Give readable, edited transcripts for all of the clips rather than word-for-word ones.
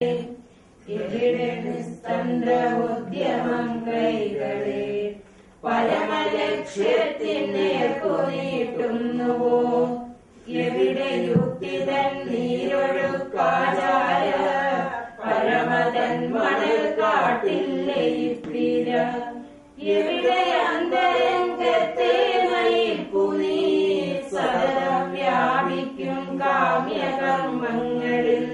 എവിടെ നിസ്തന്ത്രോദ്യമം കൈകളെ പരമലക്ഷ്യത്തിനേർക്കു നീട്ടുന്നുവോ? എവിടെ യുക്തിതൻ നീരൊഴുക്കാചാര പരമതൻ മണൽ കാട്ടിൽ ലയിപ്പിര? എവിടെ അന്തരംഗത്തെ നയിപ്പു നീ സദാ വ്യാപിക്കും കാമ്യകർമ്മങ്ങളിൽ?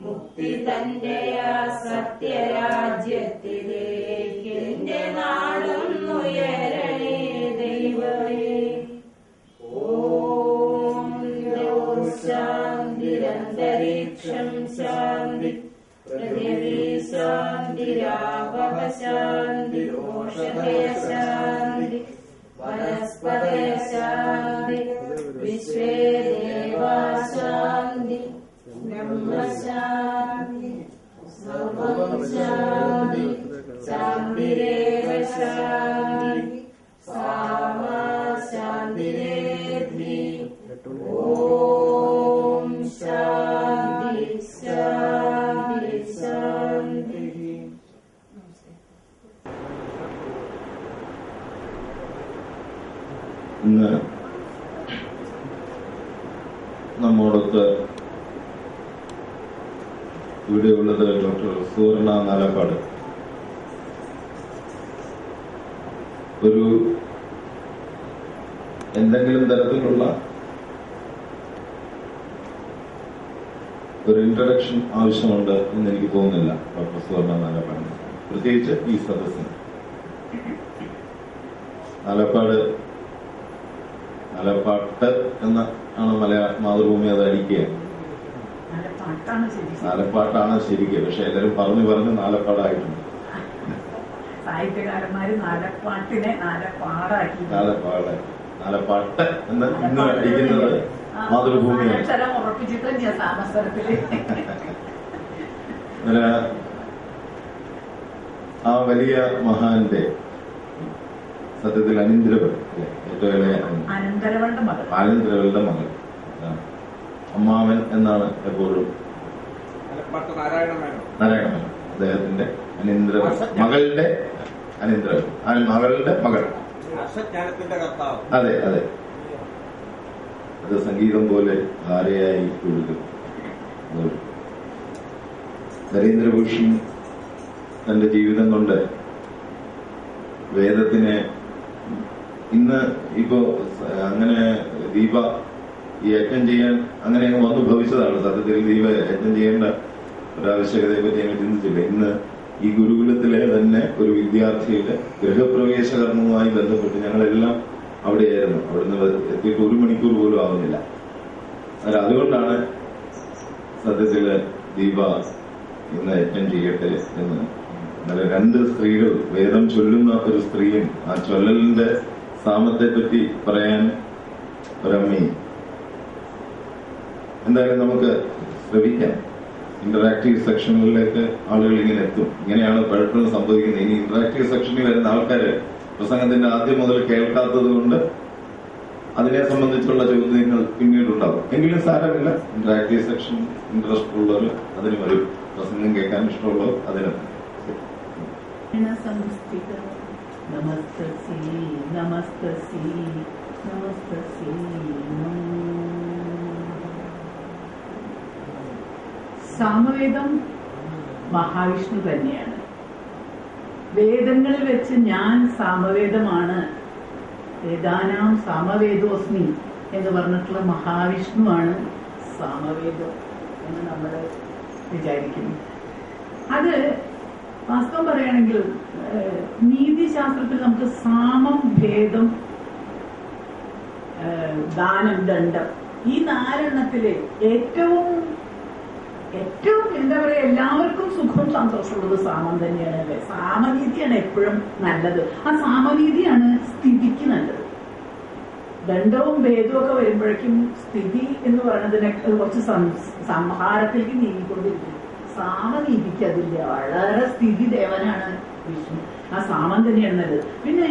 മുക്തി തന്റെ ആ സത്യരാജ്യത്തിലേക്ക് എന്റെ നാടുന്നുയരണേ ദൈവമേ. ഓം ശാന്തിരന്തരീക്ഷം ശാന്തി, പൃഥിവീ ശാന്തിരാവഹ ശാന്തി, ഓഷധയ ശാന്തി, വനസ്പതയ ശാന്തി, വിശ്വേ ദേവാ ശാന്തി, ബ്രഹ്മശാന്തി, സർവം ശാന്തി, ശാന്തിരേവ ശാന്തി, സാമാ ശാന്തിരേധി. ഓം ശാന്തി ശാന്തി ശാന്തി. ഇന്ന് നമ്മോടൊത്ത് ഇവിടെയുള്ളത് ഡോക്ടർ സുവർണ നാലപ്പാട്. ഒരു എന്തെങ്കിലും തരത്തിലുള്ള ഒരു ഇൻട്രഡക്ഷൻ ആവശ്യമുണ്ട് എന്ന് എനിക്ക് തോന്നുന്നില്ല ഡോക്ടർ സുവർണ നാലപ്പാടിന്, പ്രത്യേകിച്ച് ഈ സദസ്സിന്. നാലപ്പാട്ട് എന്ന ആണ് മാതൃഭൂമി അത് അടിക്കുക. നാലപ്പാട്ടാണ് ശരിക്കും, പക്ഷെ എല്ലാരും പറഞ്ഞു നാലപ്പാടായിട്ടുണ്ട്. സാഹിത്യകാരന്മാര് നാലപ്പാട്ടിനെ നാലപ്പാടാക്കി. നാലപ്പാട്ട് എന്ന് ഇന്ന് അടിക്കുന്നത് മാതൃഭൂമിയാണ്. സ്ഥലം ഉറപ്പിച്ചിട്ട് ഞാൻ താമസത്തില് ആ വലിയ മഹാന്റെ സത്യത്തിൽ ഏറ്റവും ഇളയ അനന്തരവളുടെ മകൾ അമ്മാവൻ എന്നാണ് എപ്പോഴും നാരായണമേനോൻ അദ്ദേഹത്തിന്റെ മകളുടെ മകൾ. അതെ അതെ, അത് സംഗീതം പോലെ ധാരയായി കൊടുക്കും. നരേന്ദ്രഭൂഷൺ തന്റെ ജീവിതം കൊണ്ട് വേദത്തിനെ ഇന്ന് ഇപ്പോ അങ്ങനെ ദീപ ഈ യജ്ഞം ചെയ്യാൻ അങ്ങനെ വന്നു ഭവിച്ചതാണ്. സത്യത്തിൽ ദീപ യജ്ഞം ചെയ്യേണ്ട ഒരാവശ്യകതയെ പറ്റി ഞങ്ങൾ ചിന്തിച്ചില്ല. ഇന്ന് ഈ ഗുരുകുലത്തിലെ തന്നെ ഒരു വിദ്യാർത്ഥിയുടെ ഗൃഹപ്രവേശ കർമ്മവുമായി ബന്ധപ്പെട്ട് ഞങ്ങളെല്ലാം അവിടെയായിരുന്നു. അവിടുന്ന് എത്തിയിട്ട് 1 മണിക്കൂർ പോലും ആവുന്നില്ല. അതുകൊണ്ടാണ് സത്യത്തില് ദീപ ഇന്ന് യജ്ഞം ചെയ്യട്ടെ എന്ന്. അന്നേരം 2 സ്ത്രീകൾ, വേദം ചൊല്ലുന്ന ഒരു സ്ത്രീയും ആ ചൊല്ലലിന്റെ സാമത്തെ പറ്റി പറയാൻ ഒരമ്മയും. എന്തായാലും നമുക്ക് ശ്രമിക്കാം. ഇന്ററാക്റ്റീവ് സെക്ഷനുകളിലേക്ക് ആളുകൾ ഇങ്ങനെ എത്തും. ഇങ്ങനെയാണ് പലപ്പോഴും സംഭവിക്കുന്നത്. ഇനി ഇന്ററാക്റ്റീവ് സെക്ഷനിൽ വരുന്ന ആൾക്കാര് പ്രസംഗത്തിന്റെ ആദ്യം മുതൽ കേൾക്കാത്തത് കൊണ്ട് അതിനെ സംബന്ധിച്ചുള്ള ചോദ്യങ്ങൾ പിന്നീടുണ്ടാവും. എങ്കിലും സാരമില്ല, ഇന്ററാക്റ്റീവ് സെക്ഷൻ ഇൻട്രസ്റ്റ് ഉള്ളവർ അതിന് വരും. പ്രസംഗം കേൾക്കാൻ ഇഷ്ടമുള്ളവർ അതിന്. സാമവേദം മഹാവിഷ്ണു തന്നെയാണ്. വേദങ്ങളിൽ വെച്ച് ഞാൻ സാമവേദമാണ്, വേദാനാം സാമവേദോസ്മി എന്ന് പറഞ്ഞിട്ടുള്ള മഹാവിഷ്ണുവാണ് സാമവേദം എന്ന് നമ്മൾ വിചാരിക്കുന്നു. അത് വാസ്തവം പറയുകയാണെങ്കിൽ നീതിശാസ്ത്രത്തിൽ നമുക്ക് സാമം, ഭേദം, ദാനം, ദണ്ഡം ഈ 4 എണ്ണത്തില് ഏറ്റവും എന്താ പറയാ, എല്ലാവർക്കും സുഖവും സന്തോഷമുള്ളത് സാമം തന്നെയാണ് അല്ലെ. സാമനീതിയാണ് എപ്പോഴും നല്ലത്. ആ സാമനീതിയാണ് സ്ഥിതിക്ക് നല്ലത്. ദണ്ഡവും ഭേദവും ഒക്കെ വരുമ്പോഴേക്കും സ്ഥിതി എന്ന് പറയുന്നതിനെ കുറച്ച് സംഹാരത്തിലേക്ക് നീങ്ങിക്കൊണ്ടിരിക്കും. സാമനീതിക്ക് അതില്ല. വളരെ സ്ഥിതി ദേവനാണ് വിഷ്ണു. ആ സാമം തന്നെയാണ് നല്ലത്. പിന്നെ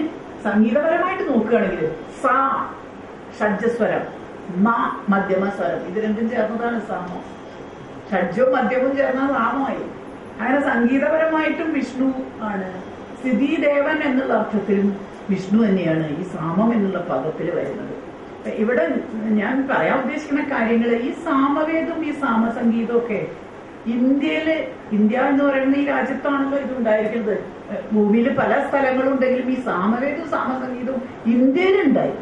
സംഗീതപരമായിട്ട് നോക്കുകയാണെങ്കിൽ സാ ഷഡ്ജസ്വരം, മ മധ്യമസ്വരം, ഇത് രണ്ടും ചേർന്നതാണ് സാമം. ഷഡ്ജവും മദ്യവും ചേർന്ന സാമമായി. അങ്ങനെ സംഗീതപരമായിട്ടും വിഷ്ണു ആണ്. സ്ഥിതിദേവൻ എന്നുള്ള അർത്ഥത്തിലും വിഷ്ണു തന്നെയാണ് ഈ സാമം എന്നുള്ള പദത്തിൽ വരുന്നത്. ഇവിടെ ഞാൻ പറയാൻ ഉദ്ദേശിക്കുന്ന കാര്യങ്ങൾ, ഈ സാമവേദവും ഈ സാമസംഗീതവും ഒക്കെ ഇന്ത്യ എന്ന് പറയുന്ന ഈ രാജ്യത്താണല്ലോ ഇത് ഉണ്ടായിരിക്കുന്നത്. ഭൂമിയിൽ പല സ്ഥലങ്ങളുണ്ടെങ്കിലും ഈ സാമവേദവും സാമസംഗീതവും ഇന്ത്യയിലുണ്ടായി.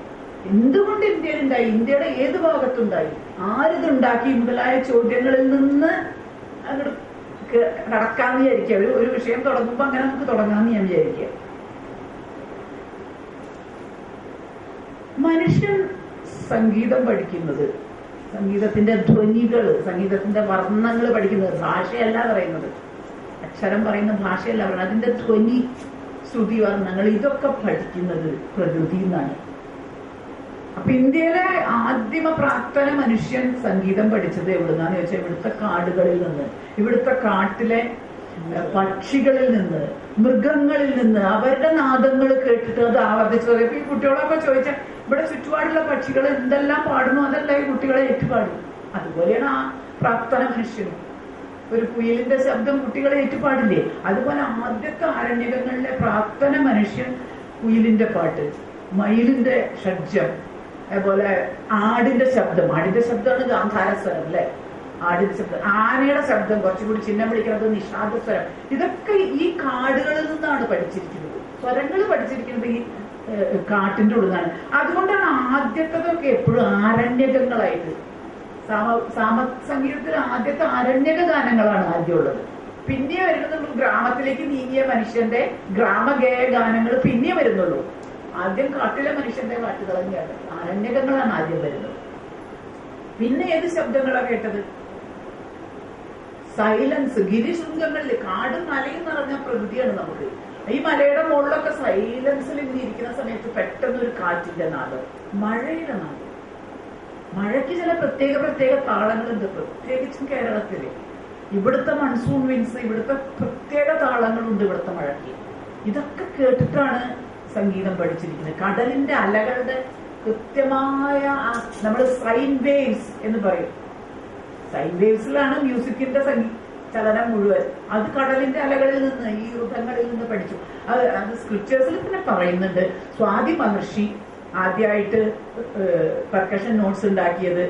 എന്തുകൊണ്ട് ഇന്ത്യയിലുണ്ടായി? ഇന്ത്യയുടെ ഏത് ഭാഗത്തുണ്ടായി? ആരിതുണ്ടാക്കി? മുതലായ ചോദ്യങ്ങളിൽ നിന്ന് അങ്ങോട്ട് കടക്കാന്ന് വിചാരിക്കുക. ഒരു വിഷയം തുടങ്ങുമ്പോ അങ്ങനെ നമുക്ക് തുടങ്ങാന്ന് ഞാൻ വിചാരിക്കുക. മനുഷ്യൻ സംഗീതം പഠിക്കുന്നത്, സംഗീതത്തിന്റെ ധ്വനികൾ, സംഗീതത്തിന്റെ വർണ്ണങ്ങൾ പഠിക്കുന്നത്, ഭാഷയല്ല പറയുന്നത്, അക്ഷരം പറയുന്ന ഭാഷയല്ല പറയുന്നത്, അതിന്റെ ധ്വനി, ശ്രുതി, വർണ്ണങ്ങൾ, ഇതൊക്കെ പഠിക്കുന്നത് പ്രകൃതി എന്നാണ്. അപ്പൊ ഇന്ത്യയിലെ ആദിമ പ്രാക്തന മനുഷ്യൻ സംഗീതം പഠിച്ചത് എവിടുന്നാന്ന് ചോദിച്ചാൽ ഇവിടുത്തെ കാടുകളിൽ നിന്ന്, ഇവിടുത്തെ കാട്ടിലെ പക്ഷികളിൽ നിന്ന്, മൃഗങ്ങളിൽ നിന്ന് അവരുടെ നാദങ്ങൾ കേട്ടിട്ട് അത് ആവർത്തിച്ചത്. ഇപ്പൊ ഈ കുട്ടികളൊക്കെ ചോദിച്ചാൽ ഇവിടെ ചുറ്റുപാടുള്ള പക്ഷികൾ എന്തെല്ലാം പാടുന്നു അതെല്ലാം ഈ കുട്ടികളെ ഏറ്റുപാടും. അതുപോലെയാണ് ആ പ്രാക്തന മനുഷ്യനും. ഒരു കുയിലിന്റെ ശബ്ദം കുട്ടികളെ ഏറ്റുപാടില്ലേ? അതുപോലെ ആദ്യത്തെ ആരണ്യകങ്ങളിലെ പ്രാക്തന മനുഷ്യൻ കുയിലിന്റെ പാട്ട്, മയിലിന്റെ ഷഡ്ജം, അതുപോലെ ആടിന്റെ ശബ്ദമാണ് ഗാന്ധാരസ്വരം അല്ലെ, ആടിന്റെ ശബ്ദം, ആനയുടെ ശബ്ദം കുറച്ചുകൂടി ചിഹ്നം വിളിക്കുന്നത് നിഷാദസ്വരം. ഇതൊക്കെ ഈ കാടുകളിൽ നിന്നാണ് പഠിച്ചിരിക്കുന്നത്. സ്വരങ്ങൾ പഠിച്ചിരിക്കുന്നത് ഈ കാട്ടിന്റെ ഉള്ളിലാണ്. അതുകൊണ്ടാണ് ആദ്യത്തതൊക്കെ എപ്പോഴും ആരണ്യകങ്ങളായിട്ട്. സാമസംഗീതത്തിൽ ആദ്യത്തെ ആരണ്യക ഗാനങ്ങളാണ് ആദ്യമുള്ളത്. പിന്നെ വരുന്നത് ഗ്രാമത്തിലേക്ക് നീങ്ങിയ മനുഷ്യന്റെ ഗ്രാമഗേയ ഗാനങ്ങൾ പിന്നെ വരുന്നുള്ളൂ. ആദ്യം കാട്ടിലെ മനുഷ്യന്റെ പാട്ടുകൾ തന്നെയാണ്, ആരണ്യകങ്ങളാണ് ആദ്യം വരുന്നത്. പിന്നെ ഏത് ശബ്ദങ്ങളാണ് കേട്ടത്? സൈലൻസ്. ഗിരിശൃംഗങ്ങളിൽ കാടും മലയും നിറഞ്ഞ പ്രകൃതിയാണ് നമുക്ക്. ഈ മലയുടെ മുകളിലൊക്കെ സൈലൻസിൽ ഇങ്ങനെ ഇരിക്കുന്ന സമയത്ത് പെട്ടെന്നൊരു കാറ്റിന്റെ നാദം, മഴയുടെ നാദം. മഴയ്ക്ക് ചില പ്രത്യേക താളങ്ങളുണ്ട്, പ്രത്യേകിച്ചും കേരളത്തില്. ഇവിടുത്തെ മൺസൂൺ വിൻസ്, ഇവിടുത്തെ പ്രത്യേക താളങ്ങളുണ്ട് ഇവിടുത്തെ മഴയ്ക്ക്. ഇതൊക്കെ കേട്ടിട്ടാണ് സംഗീതം പഠിച്ചിരിക്കുന്നത്. കടലിന്റെ അലകളുടെ കൃത്യമായ നമ്മൾ സൈൻ വേവ്സ് എന്ന് പറയും. സൈൻ വേവ്സിലാണ് മ്യൂസിക്കിന്റെ ചലനം മുഴുവൻ. അത് കടലിന്റെ അലകളിൽ നിന്ന്, ഈ ഋതങ്ങളിൽ നിന്ന് പഠിച്ചു. അത് സ്ക്രിപ്റ്റേഴ്സിൽ തന്നെ പറയുന്നുണ്ട്. സ്വാതി മഹർഷി ആദ്യമായിട്ട് പെർക്കഷൻ നോട്ട്സ് ഉണ്ടാക്കിയത്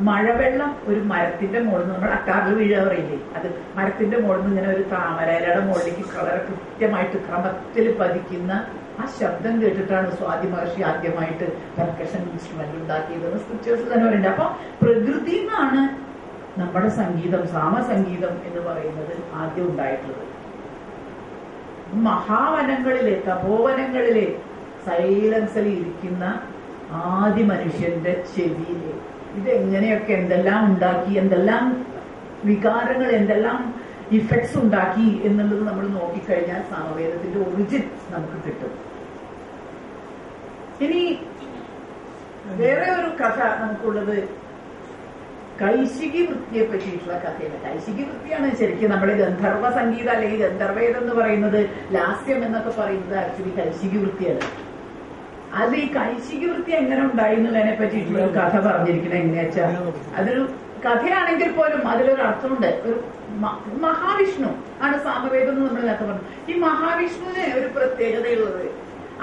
മഴവെള്ളം ഒരു മരത്തിന്റെ മുകളിൽ നിന്ന്, നമ്മൾ അക്കാറിൽ വീഴ പറയില്ലേ, അത് മരത്തിന്റെ മുകളിൽ നിന്ന് ഇങ്ങനെ ഒരു താമരയുടെ മുകളിലേക്ക് വളരെ കൃത്യമായിട്ട് ക്രമത്തിൽ പതിക്കുന്ന ആ ശബ്ദം കേട്ടിട്ടാണ് സ്വാതി മഹർഷി ആദ്യമായിട്ട് പെർക്കഷൻ ഇൻസ്ട്രുമെന്റ് ഉണ്ടാക്കിയതെന്ന് സ്ക്രിപ്റ്റേഴ്സിൽ തന്നെ പറയുന്നുണ്ട്. അപ്പൊ പ്രകൃതി എന്നാണ് നമ്മുടെ സംഗീതം, സാമസംഗീതം എന്ന് പറയുന്നത് ആദ്യം ഉണ്ടായിട്ടുള്ളത്. മഹാവനങ്ങളിലെ, തപോവനങ്ങളിലെ സൈലൻസിൽ ഇരിക്കുന്ന ആദ്യ മനുഷ്യന്റെ ചെവിയില് ഇതെങ്ങനെയൊക്കെ എന്തെല്ലാം ഉണ്ടാക്കി, എന്തെല്ലാം വികാരങ്ങൾ, എന്തെല്ലാം ഇഫക്ട്സ് ഉണ്ടാക്കി എന്നുള്ളത് നമ്മൾ നോക്കിക്കഴിഞ്ഞാൽ സാമവേദത്തിന്റെ ഒറിജിൻ നമുക്ക് കിട്ടും. ഇനി വേറെ ഒരു കഥ നമുക്കുള്ളത് കൈശികി വൃത്തിയെ പറ്റിയിട്ടുള്ള കഥയാണ്. കൈശികി വൃത്തിയാണ് ശരിക്കും നമ്മുടെ ഗന്ധർവ സംഗീതം അല്ലെങ്കിൽ ഗന്ധർവേദം എന്ന് പറയുന്നത്, ലാസ്യം എന്നൊക്കെ പറയുന്നത് ആക്ച്വലി കൈശികി വൃത്തിയാണ്. അത് ഈ കൈശികി വൃത്തി എങ്ങനെ ഉണ്ടായി എന്നുള്ളതിനെ പറ്റിയിട്ടുള്ള കഥ പറഞ്ഞിരിക്കുന്നത് എങ്ങനെയാ വെച്ചാൽ, അതൊരു കഥയാണെങ്കിൽ പോലും അതിലൊരു അർത്ഥമുണ്ട്. ഒരു മഹാവിഷ്ണു ആണ് സാമവേദം എന്ന് നമ്മൾ നേരത്തെ പറഞ്ഞു. ഈ മഹാവിഷ്ണുവിന് ഒരു പ്രത്യേകതയുള്ളത്,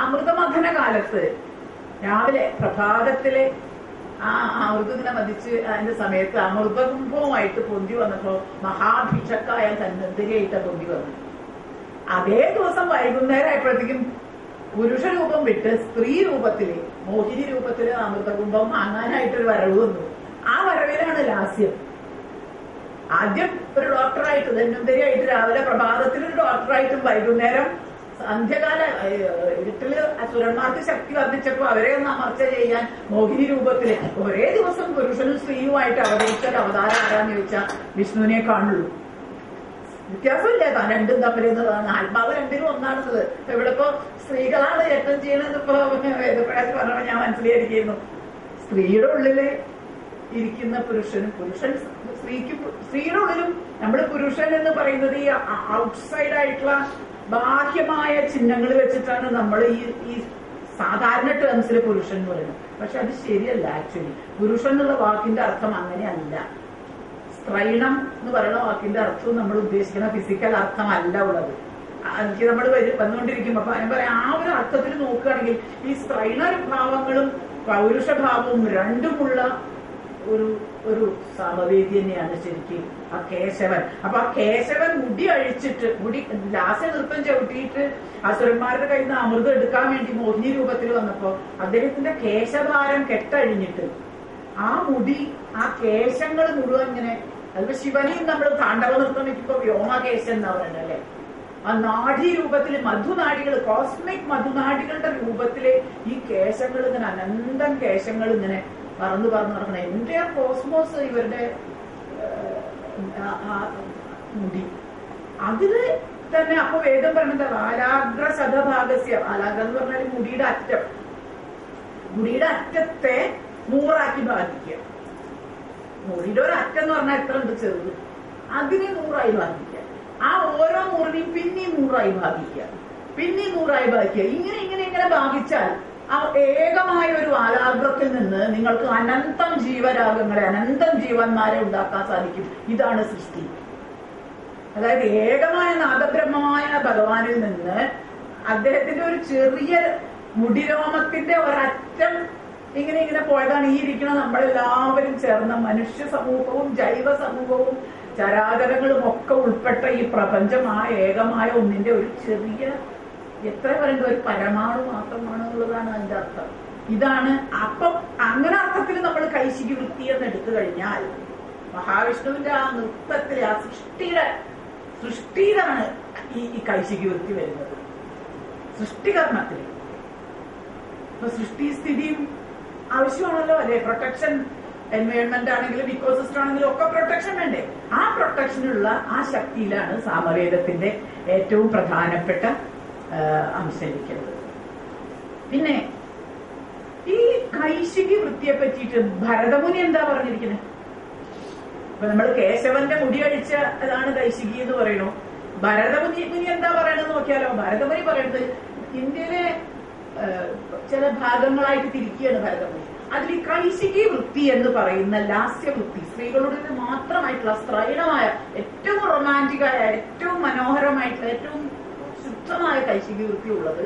അമൃതമഥന കാലത്ത് രാവിലെ പ്രഭാതത്തിലെ ആ അമൃതത്തിനെ മതിച്ച് അതിന്റെ സമയത്ത് അമൃതകുംഭവുമായിട്ട് പൊന്തി വന്നപ്പോ മഹാഭിഷക്കായ തന്നന്തിരിയായിട്ട് പൊന്തി വന്നു. അതേ ദിവസം വൈകുന്നേരം ആയപ്പോഴത്തേക്കും പുരുഷ രൂപം വിട്ട് സ്ത്രീ രൂപത്തില്, മോഹിനി രൂപത്തില് അമൃതകുംഭം വാങ്ങാനായിട്ടൊരു വരവ് വന്നു. ആ വരവിലാണ് ലാസ്യം. ആദ്യം ഒരു ഡോക്ടറായിട്ട്, ധന്വന്തരിയായിട്ട് രാവിലെ പ്രഭാതത്തിൽ ഒരു ഡോക്ടറായിട്ടും വൈകുന്നേരം അന്ത്യകാല വീട്ടില് അസുരന്മാർക്ക് ശക്തി വർദ്ധിച്ചപ്പോ അവരെ ഒന്ന് അമർച്ച ചെയ്യാൻ മോഹിനി രൂപത്തില് ഒരേ ദിവസം പുരുഷനും സ്ത്രീയുമായിട്ട് അവതരിച്ച അവതാരം ആരാന്ന് ചോദിച്ചാൽ വിഷ്ണുവിനെ കാണുള്ളൂ. വ്യത്യാസമില്ല താൻ രണ്ടും തമ്മിലെന്നുള്ളതാണ്. ആത്മാവ് രണ്ടിനും ഒന്നാണുള്ളത്. ഇവിടെ ഇപ്പോ സ്ത്രീകളാണ് ഏറ്റവും ചെയ്യണത്. ഇപ്പൊ വേദപ്രകാശ് പറഞ്ഞപ്പോ ഞാൻ മനസ്സിലായിരിക്കുന്നു, സ്ത്രീയുടെ ഉള്ളില് ഇരിക്കുന്ന പുരുഷനും, പുരുഷൻ സ്ത്രീയുടെ ഉള്ളിലും നമ്മൾ പുരുഷൻ എന്ന് പറയുന്നത് ഈ ഔട്ട്സൈഡ് ആയിട്ടുള്ള ബാഹ്യമായ ചിഹ്നങ്ങൾ വെച്ചിട്ടാണ് നമ്മൾ ഈ സാധാരണ ടേംസിൽ പുരുഷൻ എന്ന് പറയുന്നത്. പക്ഷെ അത് ശരിയല്ല. ആക്ച്വലി പുരുഷൻ എന്നുള്ള വാക്കിന്റെ അർത്ഥം അങ്ങനെയല്ല. സ്ത്രൈണം എന്ന് പറയുന്ന വാക്കിന്റെ അർത്ഥവും നമ്മൾ ഉദ്ദേശിക്കുന്ന ഫിസിക്കൽ അർത്ഥമല്ല ഉള്ളത്. എനിക്ക് നമ്മൾ വന്നുകൊണ്ടിരിക്കുമ്പോ അപ്പൊ ഞാൻ പറയാം, ആ ഒരു അർത്ഥത്തിൽ നോക്കുകയാണെങ്കിൽ ഈ സ്ത്രൈണ ഭാവങ്ങളും പൗരുഷഭാവവും രണ്ടുമുള്ള ഒരു സമവേദി തന്നെയാണ് ശരിക്കും ആ കേശവൻ. അപ്പൊ ആ കേശവൻ മുടി അഴിച്ചിട്ട്, മുടി ലാസ്യ നൃത്തം ചവിട്ടിയിട്ട് അസുരന്മാരുടെ കയ്യിൽ നിന്ന് അമൃതം എടുക്കാൻ വേണ്ടി മോഹിനി രൂപത്തിൽ വന്നപ്പോ അദ്ദേഹത്തിന്റെ കേശഭാരം കെട്ടഴിഞ്ഞിട്ട് ആ മുടി, ആ കേശങ്ങൾ മുഴുവൻ ഇങ്ങനെ, അതിപ്പോ ശിവനെയും നമ്മൾ താണ്ഡവ നൃത്തം വെക്കുമ്പോ വ്യോമകേശൻ എന്നാ പറയുന്നത് അല്ലെ, ആ നാഡി രൂപത്തില് മധുനാടികൾ, കോസ്മിക് മധുനാടികളുടെ രൂപത്തില് ഈ കേശങ്ങൾ ഇങ്ങനെ, അനന്തം കേശങ്ങൾ ഇങ്ങനെ പറന്ന് നടക്കണം. എന്റെ കോസ്മോസ് ഇവരുടെ മുടി അതില് തന്നെ. അപ്പൊ വേദം പറയുന്നത് ആലാഗ്ര ശതഭാഗസ്യ, ആലാഗ്ര എന്ന് പറഞ്ഞാൽ മുടിയുടെ അറ്റം, മുടിയുടെ അറ്റത്തെ 100 ഭാഗിക്കുക. മുടിയുടെ ഒരു അറ്റം എന്ന് പറഞ്ഞാൽ എത്ര ഉണ്ട്, ചെറുത്, അതിനെ 100 ഭാഗിക്കുക. ആ ഓരോ മുറിനെയും പിന്നെയും 100 ഭാഗിക്കുക, പിന്നെയും 100 ഭാഗിക്കുക. ഇങ്ങനെ ഭാഗിച്ചാൽ ആ ഏകമായ ഒരു ആലാഗ്രത്തിൽ നിന്ന് നിങ്ങൾക്ക് അനന്തം ജീവരാഗങ്ങളെ, അനന്തം ജീവന്മാരെ ഉണ്ടാക്കാൻ സാധിക്കും. ഇതാണ് സൃഷ്ടി. അതായത് ഏകമായ നാദബ്രഹ്മമായ ഭഗവാനിൽ നിന്ന് അദ്ദേഹത്തിന്റെ ഒരു ചെറിയ മുടിരോമത്തിന്റെ ഒരറ്റം ഇങ്ങനെ പോയതാണ് ഈ ഇരിക്കുന്ന നമ്മളെല്ലാവരും ചേർന്ന മനുഷ്യ സമൂഹവും ജൈവ സമൂഹവും ചരാചരങ്ങളും ഒക്കെ ഉൾപ്പെട്ട ഈ പ്രപഞ്ചം ആ ഏകമായ ഒന്നിന്റെ ഒരു ചെറിയ, എത്ര പറയുന്നത്, ഒരു പരമാണു മാത്രമാണ് എന്നുള്ളതാണ് അതിന്റെ അർത്ഥം. ഇതാണ്. അപ്പം അങ്ങനെ അർത്ഥത്തിൽ നമ്മൾ കൈശികി വൃത്തി എന്ന് എടുത്തു കഴിഞ്ഞാൽ മഹാവിഷ്ണുവിന്റെ ആ നൃത്തത്തിലെ ആ സൃഷ്ടിയിലാണ് ഈ കൈശികി വൃത്തി വരുന്നത്, സൃഷ്ടികർമ്മത്തിൽ. അപ്പൊ സൃഷ്ടി സ്ഥിതിയും ആവശ്യമാണല്ലോ അല്ലെ. പ്രൊട്ടക്ഷൻ, എൻവയോൺമെന്റ് ആണെങ്കിലും ഇക്കോസിസ്റ്റം ആണെങ്കിലും ഒക്കെ പ്രൊട്ടക്ഷൻ വേണ്ടേ. ആ പ്രൊട്ടക്ഷനുള്ള ആ ശക്തിയിലാണ് സാമവേദത്തിന്റെ ഏറ്റവും പ്രധാനപ്പെട്ട അംശിക്കുന്നത്. പിന്നെ ഈ കൈശികി വൃത്തിയെ പറ്റിയിട്ട് ഭരതമുനി എന്താ പറഞ്ഞിരിക്കുന്നത്? ഇപ്പൊ നമ്മൾ കേശവന്റെ മുടി അഴിച്ച അതാണ് കൈശികി എന്ന് പറയണു. ഭരതമുനി എന്താ പറയണെന്ന് നോക്കിയാലോ. ഭരതമുനി പറയുന്നത് ഇന്ത്യയിലെ ചില ഭാഗങ്ങളായിട്ട് തിരിക്കുകയാണ് ഭരതമുനി. അതിൽ ഈ കൈശികി വൃത്തി എന്ന് പറയുന്ന ലാസ്യവൃത്തി, സ്ത്രീകളുടെ മാത്രമായിട്ടുള്ള സ്ത്രൈണമായ, ഏറ്റവും റൊമാൻറ്റിക്കായ, ഏറ്റവും മനോഹരമായിട്ടുള്ള, ഏറ്റവും ശുദ്ധമായ കൈശികി വൃത്തി ഉള്ളത്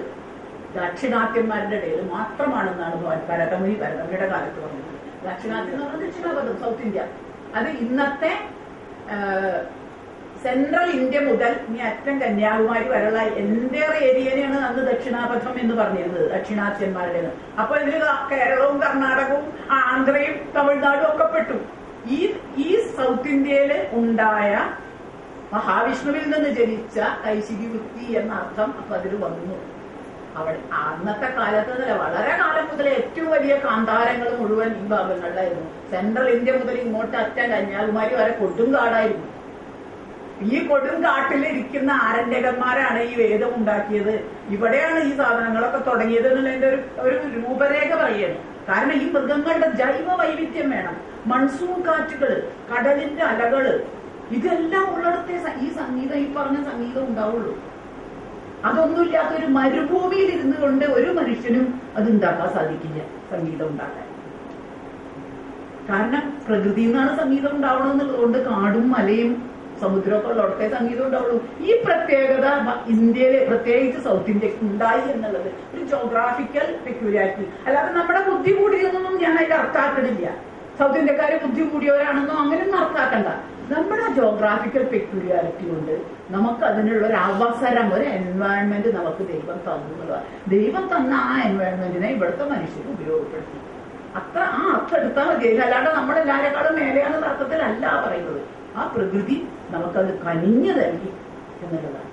ദക്ഷിണാത്യന്മാരുടെ ഇടയിൽ മാത്രമാണെന്നാണ് ഭരതമുനിയുടെ കാലത്ത് പറഞ്ഞത്. ദക്ഷിണാത്യം എന്ന് പറഞ്ഞാൽ ദക്ഷിണാപഥം, സൗത്ത് ഇന്ത്യ. അത് ഇന്നത്തെ സെൻട്രൽ ഇന്ത്യ മുതൽ ഇനി അറ്റം കന്യാകുമാരി വരെയുള്ള എന്റേറെ ഏരിയനെയാണ് അന്ന് ദക്ഷിണാപഥം എന്ന് പറഞ്ഞിരുന്നത്, ദക്ഷിണാത്യന്മാരുടെ. അപ്പൊ ഇതിൽ കേരളവും കർണാടകവും ആന്ധ്രയും തമിഴ്നാടും ഒക്കെ പെട്ടു. ഈ സൗത്ത് ഇന്ത്യയില് ഉണ്ടായ മഹാവിഷ്ണുവിൽ നിന്ന് ജനിച്ച കൈശികി വൃത്തി എന്ന അർത്ഥം അപ്പൊ അതിൽ വന്നു. അവിടെ അന്നത്തെ കാലത്ത് നിന്നല്ല, വളരെ കാലം മുതൽ ഏറ്റവും വലിയ കാന്താരങ്ങൾ മുഴുവൻ ഈ ഭാഗങ്ങളിലായിരുന്നു. സെൻട്രൽ ഇന്ത്യ മുതൽ ഇങ്ങോട്ട് അറ്റം കന്യാകുമാരി വരെ കൊടുങ്കാടായിരുന്നു. ഈ കൊടുങ്കാട്ടിലിരിക്കുന്ന ആരണ്യകന്മാരാണ് ഈ വേദം ഉണ്ടാക്കിയത്. ഇവിടെയാണ് ഈ സാധനങ്ങളൊക്കെ തുടങ്ങിയത് എന്നുള്ളതിന്റെ ഒരു രൂപരേഖ പറയുന്നത്. കാരണം ഈ മൃഗങ്ങളുടെ ജൈവ വൈവിധ്യം വേണം, മൺസൂൺ കാറ്റുകള്, കടലിന്റെ അലകള്, ഇതെല്ലാം ഉള്ളിടത്തെ ഈ സംഗീതം, ഈ പറഞ്ഞ സംഗീതം ഉണ്ടാവുള്ളൂ. അതൊന്നുമില്ലാത്ത ഒരു മരുഭൂമിയിൽ ഇരുന്നു കൊണ്ട് ഒരു മനുഷ്യനും അത് ഉണ്ടാക്കാൻ സാധിക്കില്ല, സംഗീതം ഉണ്ടാക്കാൻ. കാരണം പ്രകൃതിയിൽ നിന്നാണ് സംഗീതം ഉണ്ടാവണമെന്നുള്ളതുകൊണ്ട് കാടും മലയും സമുദ്രമൊക്കെ ഉള്ളിടത്തെ സംഗീതം ഉണ്ടാവുള്ളൂ. ഈ പ്രത്യേകത ഇന്ത്യയിലെ, പ്രത്യേകിച്ച് സൗത്ത് ഇന്ത്യക്ക് ഉണ്ടായി എന്നുള്ളത് ഒരു ജോഗ്രാഫിക്കൽ പെക്യൂരിയാരിറ്റി. അല്ലാതെ നമ്മുടെ ബുദ്ധി കൂടിയൊന്നും ഞാൻ അതിൽ അർത്ഥാക്കണില്ല. സൗത്ത് ഇന്ത്യക്കാരെ ബുദ്ധി കൂടിയവരാണെന്നോ അങ്ങനെയൊന്നും അർത്ഥാക്കണ്ട. നമ്മുടെ ജോഗ്രാഫിക്കൽ പെക്യൂരിയാരിറ്റി കൊണ്ട് നമുക്ക് അതിനുള്ള ഒരു അവസരം, ഒരു എൻവയോൺമെന്റ് നമുക്ക് ദൈവം തന്നു. ദൈവം തന്ന ആ എൻവയോൺമെന്റിനെ ഇവിടുത്തെ മനുഷ്യർ ഉപയോഗപ്പെടുത്തി. ആ അർത്ഥം എടുത്താൽ മതി. അല്ലാണ്ട് നമ്മളെല്ലാവരെക്കാളും മേലെയാണെന്ന അർത്ഥത്തിലല്ല പറയുന്നത്. ആ പ്രകൃതി നമുക്കത് കനിഞ്ഞു നൽകി എന്നുള്ളതാണ്.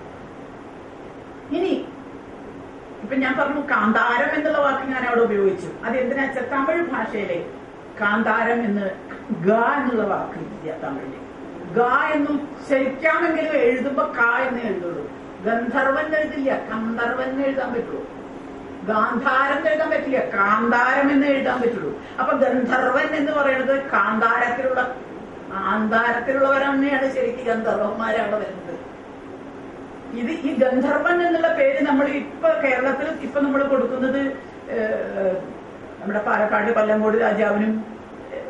ഇനി ഇപ്പൊ ഞാൻ പറഞ്ഞു കാന്താരം എന്നുള്ള വാക്ക് ഞാൻ അവിടെ ഉപയോഗിച്ചു. അത് എന്തിനാ വെച്ചാൽ തമിഴ് ഭാഷയിലെ കാന്താരം എന്ന് ഗ എന്നുള്ള വാക്ക് ഇല്ല തമിഴില്. ഗ എന്ന് ഉച്ചരിക്കാമെങ്കിലും എഴുതുമ്പോ ക എന്ന് എഴുതുള്ളൂ. ഗന്ധർവൻ എഴുതില്ല, കന്ധർവൻ എഴുതാൻ പറ്റുള്ളൂ. ഗാന്ധാരം എഴുതാൻ പറ്റില്ല, കാന്താരം എന്ന് എഴുതാൻ പറ്റുള്ളൂ. അപ്പൊ ഗന്ധർവൻ എന്ന് പറയുന്നത് ആന്താരത്തിലുള്ളവരാണ് ശരിക്കും ഗന്ധർവന്മാരാണ് വരുന്നത്. ഈ ഗന്ധർവൻ എന്നുള്ള പേര് നമ്മൾ ഇപ്പൊ കേരളത്തിൽ ഇപ്പൊ നമ്മൾ കൊടുക്കുന്നത് നമ്മുടെ പാലക്കാട് കൊല്ലങ്കോട് രാജാവിനും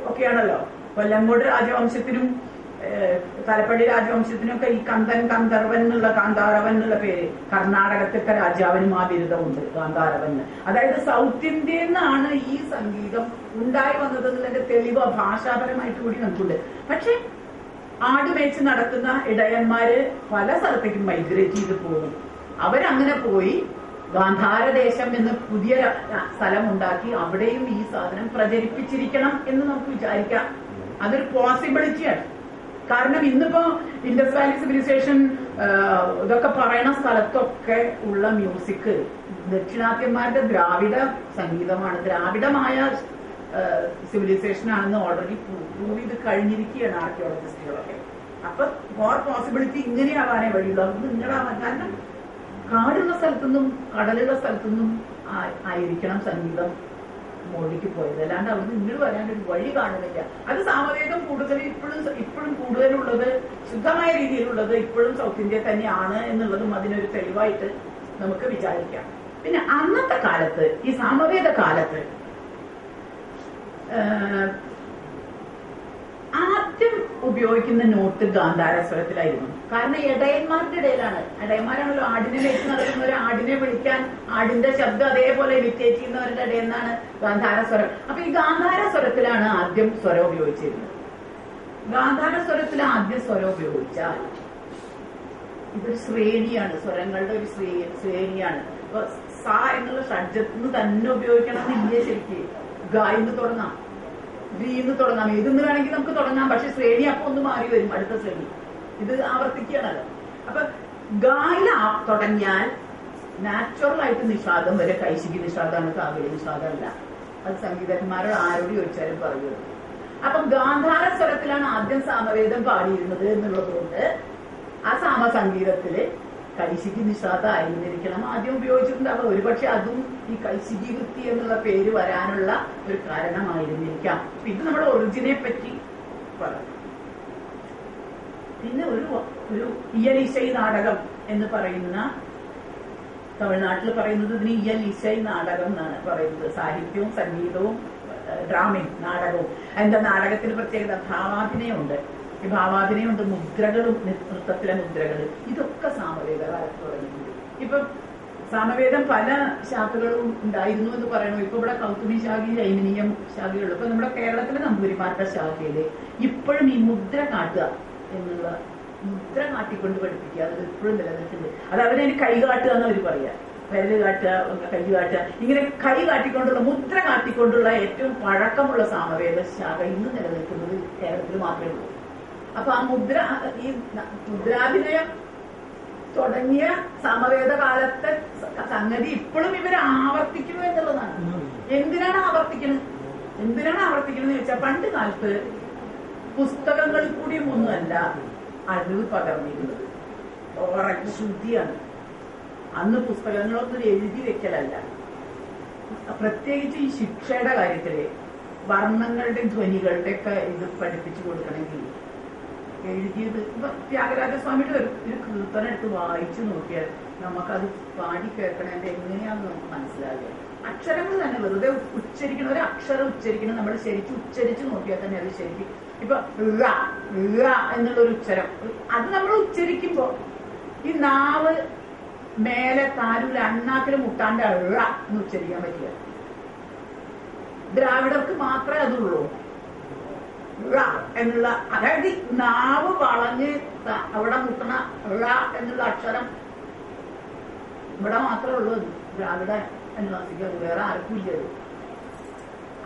ഒക്കെയാണല്ലോ. കൊല്ലങ്കോട് രാജവംശത്തിനും തലപ്പള്ളി രാജവംശത്തിനൊക്കെ ഈ കന്ദൻ ഗന്ധർവൻ എന്നുള്ള കാന്താരവൻ എന്നുള്ള പേര് കർണാടകത്തിലൊക്കെ രാജാവിനും ആ ബിരുദമുണ്ട്, കാന്താരവൻ. അതായത് സൗത്ത് ഇന്ത്യയിൽ നിന്നാണ് ഈ സംഗീതം ഉണ്ടായി വന്നത് എന്നുള്ളതിന്റെ തെളിവ് ഭാഷാപരമായിട്ട് കൂടി നമുക്കുണ്ട്. പക്ഷെ ആടുമേച്ച് നടക്കുന്ന ഇടയന്മാര് പല സ്ഥലത്തേക്കും മൈഗ്രേറ്റ് ചെയ്ത് പോകും. അവരങ്ങനെ പോയി ഗാന്ധാരദേശം എന്ന് പുതിയ സ്ഥലം ഉണ്ടാക്കി അവിടെയും ഈ സാധനം പ്രചരിപ്പിച്ചിരിക്കണം എന്ന് നമുക്ക് വിചാരിക്കാം. അതൊരു പോസിബിലിറ്റിയാണ്. കാരണം ഇന്നിപ്പോ ഇൻഡസ് വാലി സിവിലൈസേഷൻ ഇതൊക്കെ പറയുന്ന സ്ഥലത്തൊക്കെ ഉള്ള മ്യൂസിക് ദക്ഷിണാത്യന്മാരുടെ ദ്രാവിഡ സംഗീതമാണ്, ദ്രാവിഡമായ സിവിലൈസേഷൻ ആണെന്ന് ഓൾറെഡി പ്രൂവ് ചെയ്ത് കഴിഞ്ഞിരിക്കുകയാണ് ആർക്കിയോളജിസ്റ്റുകളൊക്കെ. അപ്പൊ മോർ പോസിബിലിറ്റി ഇങ്ങനെയാവാനേ വഴിയുള്ളൂ. അത് നിങ്ങളാവാൻ, കാരണം കാടുള്ള സ്ഥലത്തുനിന്നും കടലുള്ള സ്ഥലത്തുനിന്നും ആയിരിക്കണം സംഗീതം മോളിലേക്ക് പോയത്, അല്ലാണ്ട് അവിടെ ഇങ്ങോട്ട് വരാനൊരു വഴി കാണുന്നില്ല. അത് സാമവേദം കൂടുതൽ ഇപ്പോഴും കൂടുതലുള്ളത്, ശുദ്ധമായ രീതിയിലുള്ളത് ഇപ്പോഴും സൗത്ത് ഇന്ത്യ തന്നെയാണ് എന്നുള്ളതും അതിനൊരു തെളിവായിട്ട് നമുക്ക് വിചാരിക്കാം. പിന്നെ അന്നത്തെ കാലത്ത്, ഈ സാമവേദ കാലത്ത് ആദ്യം ഉപയോഗിക്കുന്ന നോട്ട് ഗാന്ധാരസ്വരത്തിലായിരുന്നു. കാരണം ഇടയന്മാരുടെ ഇടയിലാണ്, ഇടയന്മാരാണല്ലോ ആടിനെ വെച്ച് നടക്കുന്നവർ, ആടിനെ വിളിക്കാൻ ആടിന്റെ ശബ്ദം അതേപോലെ ഇമിറ്റേറ്റ് ചെയ്യുന്നവരുടെ ഇടയിൽ നിന്നാണ് ഗാന്ധാരസ്വരം. അപ്പൊ ഈ ഗാന്ധാരസ്വരത്തിലാണ് ആദ്യം സ്വരം ഉപയോഗിച്ചിരുന്നത്. ഗാന്ധാരസ്വരത്തിൽ ആദ്യം സ്വരം ഉപയോഗിച്ചാൽ ഇതൊരു ശ്രേണിയാണ്, സ്വരങ്ങളുടെ ഒരു ശ്രേണിയാണ്. അപ്പൊ സ എന്നുള്ള ഷഡ്ജത്തിന് തന്നെ ഉപയോഗിക്കണം എന്നില്ല. ശരിക്ക് ഗായിന്ന് തുടങ്ങാം, ഗീന്ന് തുടങ്ങാം, ഏതെന്ന് വേണമെങ്കിൽ നമുക്ക് തുടങ്ങാം. പക്ഷെ ശ്രേണി അപ്പൊ ഒന്ന് മാറി വരും, അടുത്ത ശ്രേണി. ഇത് ആവർത്തിക്കുകയാണല്ലോ. അപ്പൊ ഗായില തുടങ്ങിയാൽ നാച്ചുറൽ ആയിട്ട് നിഷാദം വരെ, കൈശികി നിഷാദമാണ്, കാവ്യ നിഷാദമല്ല. അത് സംഗീതജ്ഞന്മാരോട് ആരോട് ചോദിച്ചാലും പറയുന്നത്. അപ്പം ഗാന്ധാര സ്വരത്തിലാണ് ആദ്യം സാമവേദം പാടിയിരുന്നത് എന്നുള്ളതുകൊണ്ട് ആ സാമസംഗീതത്തില് കൈശികി നിഷാദ ആയിരുന്നിരിക്കണം ആദ്യം ഉപയോഗിച്ചിട്ടുണ്ടാവുക. ഒരുപക്ഷെ അതും ഈ കൈശികി വൃത്തി എന്നുള്ള പേര് വരാനുള്ള ഒരു കാരണമായിരുന്നിരിക്കാം. ഇത് നമ്മുടെ ഒറിജിനെ പറ്റി പറഞ്ഞു. പിന്നെ ഒരു ഇയലിശൈ നാടകം എന്ന് പറയുന്ന, തമിഴ്നാട്ടിൽ പറയുന്നത് ഇതിന് ഇയലിശൈ നാടകം എന്നാണ് പറയുന്നത്. സാഹിത്യവും സംഗീതവും ഡ്രാമയും നാടകവും. എന്താ നാടകത്തിന് പ്രത്യേകത? ഭാവാഭിനയമുണ്ട്. ഈ ഭാവാഭിനയമുണ്ട്, മുദ്രകളും, നൃത്തത്തിലെ മുദ്രകൾ, ഇതൊക്കെ സാമവേദ കാലത്ത് തുടങ്ങിയിട്ടുണ്ട്. ഇപ്പൊ സാമവേദം പല ശാഖകളും ഉണ്ടായിരുന്നു എന്ന് പറയണു. ഇപ്പൊ ഇവിടെ കൗതുമി ശാഖയും ജൈമിനീയം ശാഖയുള്ളൂ. ഇപ്പൊ നമ്മുടെ കേരളത്തിലെ നമ്പൂരിമാരുടെ ശാഖയില് ഇപ്പോഴും ഈ മുദ്ര കാട്ടുക എന്നുള്ള, മുദ്ര കാട്ടിക്കൊണ്ട് പഠിപ്പിക്കുക, അത് ഇപ്പോഴും നിലനിൽക്കുന്നുണ്ട്. അത് അവരതിന് കൈ കാട്ടുക എന്ന് അവർ പറയാ. വിരല് കാട്ടുക, കൈ കാട്ടുക, ഇങ്ങനെ കൈ കാട്ടിക്കൊണ്ടുള്ള, മുദ്ര കാട്ടിക്കൊണ്ടുള്ള ഏറ്റവും പഴക്കമുള്ള സാമവേദ ശാഖ ഇന്ന് നിലനിൽക്കുന്നത് കേരളത്തിൽ മാത്രമേ ഉള്ളൂ. അപ്പൊ ആ ഈ മുദ്രാഭിനയം തുടങ്ങിയ സമവേദ കാലത്തെ സംഗതി ഇപ്പോഴും ഇവർ ആവർത്തിക്കുന്നു എന്നുള്ളതാണ്. എന്തിനാണ് ആവർത്തിക്കുന്നത് ചോദിച്ചാൽ, പണ്ട് കാലത്ത് പുസ്തകങ്ങളിൽ കൂടിയും ഒന്നുമല്ല അറിവ് പകർന്നിരുന്നത്, ഉറച്ച ശുദ്ധിയാണ്. അന്ന് പുസ്തകങ്ങളൊന്നും എഴുതി വെക്കലല്ല. പ്രത്യേകിച്ച് ഈ ശിക്ഷയുടെ കാര്യത്തില് വർണ്ണങ്ങളുടെ ധ്വനികളുടെ ഒക്കെ ഇത് പഠിപ്പിച്ചു കൊടുക്കണമെങ്കിൽ എഴുതിയത്, ഇപ്പൊ ത്യാഗരാജസ്വാമിയുടെ ഒരു കീർത്തനം എടുത്ത് വായിച്ചു നോക്കിയാൽ നമുക്കത് പാടി കേൾക്കണതിന്റെ എങ്ങനെയാന്ന് നമുക്ക് മനസ്സിലാകുക. അക്ഷരങ്ങൾ തന്നെ വെറുതെ ഉച്ചരിക്കണം, ഒരു അക്ഷരം ഉച്ചരിക്കണം, നമ്മൾ ശരിക്കും ഉച്ചരിച്ചു നോക്കിയാൽ തന്നെ അത് ശരിക്കും. ഇപ്പൊ എന്നുള്ളൊരു ഉച്ചരം, അത് നമ്മൾ ഉച്ചരിക്കുമ്പോ ഈ നാവ് മേലെ താലൂല അണ്ണാക്കില് മുട്ടാണ്ട് എന്ന് ഉച്ചരിക്കാൻ പറ്റില്ല. ദ്രാവിഡർക്ക് മാത്രമേ അതുള്ളൂ എന്നുള്ള, അതായത് നാവ് വളഞ്ഞ് അവിടെ മുട്ടണ എന്നുള്ള അക്ഷരം ഇവിടെ മാത്രമേ ഉള്ളൂ. ദ്രാവിഡ അനുവാസിക്കുക, വേറെ ആർക്കും ഇല്ലത്.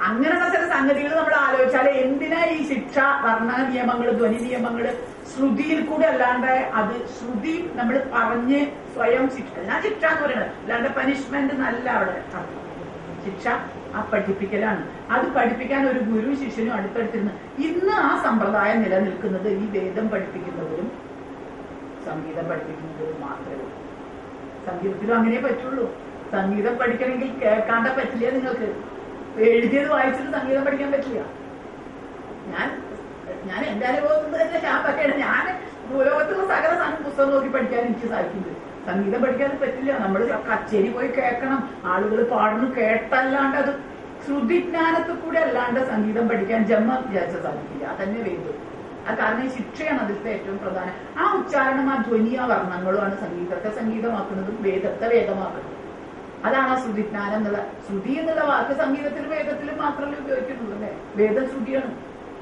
അങ്ങനെയുള്ള ചില സംഗതികൾ നമ്മൾ ആലോചിച്ചാൽ എന്തിനാ ഈ ശിക്ഷ, വർണ്ണ നിയമങ്ങൾ, ധ്വനി നിയമങ്ങൾ ശ്രുതിയിൽ കൂടെ അല്ലാണ്ട്, അത് ശ്രുതി നമ്മൾ പറഞ്ഞ് സ്വയം ശിക്ഷ, ഞാൻ ശിക്ഷ എന്ന് പറയുന്നത് അല്ലാണ്ട് പനിഷ്മെന്റ് നല്ല. അവിടെ ശിക്ഷ ആ പഠിപ്പിക്കലാണ്. അത് പഠിപ്പിക്കാൻ ഒരു ഗുരു ശിഷ്യനും അടുത്തടുത്തിരുന്ന്. ഇന്ന് ആ സമ്പ്രദായം നിലനിൽക്കുന്നത് ഈ വേദം പഠിപ്പിക്കുന്നവരും സംഗീതം പഠിപ്പിക്കുന്നവരും മാത്രമേ. സംഗീതത്തിലും അങ്ങനെ പറ്റുള്ളൂ. സംഗീതം പഠിക്കണമെങ്കിൽ കേൾക്കാണ്ട പറ്റില്ല. നിങ്ങൾക്ക് എഴുതിയത് വായിച്ചിട്ട് സംഗീതം പഠിക്കാൻ പറ്റില്ല. ഞാൻ എന്റെ അനുഭവത്തിൽ തന്നെ ഞാൻ പറ്റിയാണ്. ഞാൻ ഭൂലോകത്തുള്ള സകല പുസ്തകം നോക്കി പഠിക്കാൻ എനിക്ക് സാധിക്കുന്നത്. സംഗീതം പഠിക്കാൻ പറ്റില്ല. നമ്മൾ കച്ചേരി പോയി കേൾക്കണം, ആളുകൾ പാടുന്നു കേട്ടല്ലാണ്ട്, അത് ശ്രുതിജ്ഞാനത്തിൽ കൂടെ അല്ലാണ്ട് സംഗീതം പഠിക്കാൻ ജന്മം വിചാരിച്ച സാധിക്കില്ല. അതന്നെ വേണ്ടു. അത് കാരണം ശിക്ഷയാണ് അതിലത്തെ ഏറ്റവും പ്രധാനം. ആ ഉച്ചാരണം, ആ ധ്വനി, ആ വർണ്ണങ്ങളുമാണ് സംഗീതത്തെ സംഗീതമാക്കുന്നതും വേദത്തെ വേദമാക്കുന്നതും. അതാണ് ആ ശ്രുതിജ്ഞാനം എന്നുള്ള. ശ്രുതി എന്നുള്ള വാക്ക് സംഗീതത്തിലും വേദത്തിലും മാത്രമല്ലേ ഉപയോഗിക്കുന്നുള്ളൂ അല്ലേ? വേദം ശ്രുതിയാണ്,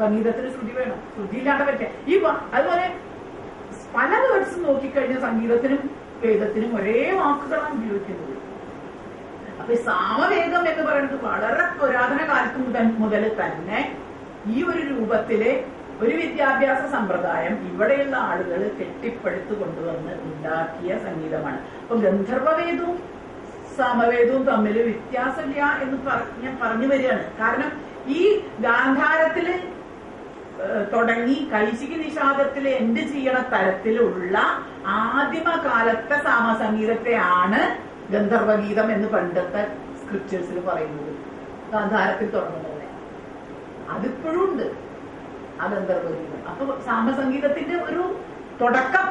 സംഗീതത്തിന് ശ്രുതി വേണം. ശ്രുതി ഇല്ലാണ്ട് പറ്റിയ അതുപോലെ പല വേർഡ്സും നോക്കിക്കഴിഞ്ഞാൽ സംഗീതത്തിനും വേദത്തിനും ഒരേ വാക്കുകളാണ് ഉപയോഗിക്കുന്നത്. അപ്പൊ സാമവേദം എന്ന് പറയുന്നത് വളരെ പുരാതന കാലത്ത് മുതൽ തന്നെ ഈ ഒരു രൂപത്തിലെ ഒരു വിദ്യാഭ്യാസ സമ്പ്രദായം ഇവിടെയുള്ള ആളുകൾ കെട്ടിപ്പടുത്തു കൊണ്ടുവന്ന് ഉണ്ടാക്കിയ സംഗീതമാണ്. അപ്പൊ ഗന്ധർവവേദവും സാമവേദവും തമ്മിൽ വ്യത്യാസമില്ല എന്ന് ഞാൻ പറഞ്ഞു വരികയാണ്. കാരണം ഈ ഗാന്ധാരത്തില് തുടങ്ങി കൈശികി നിഷാദത്തിൽ എൻഡ് ചെയ്യണ തരത്തിലുള്ള ആദിമകാലത്തെ സാമസംഗീതത്തെയാണ് ഗന്ധർവഗീതം എന്ന് പണ്ടത്തെ സ്ക്രിപ്റ്റേഴ്സിൽ പറയുന്നത്. ഗാന്ധാരത്തിൽ തുടങ്ങുന്നത് അതിപ്പോഴും ഉണ്ട് ആ ഗന്ധർവഗീതം. അപ്പൊ സാമസംഗീതത്തിന്റെ ഒരു തുടക്കം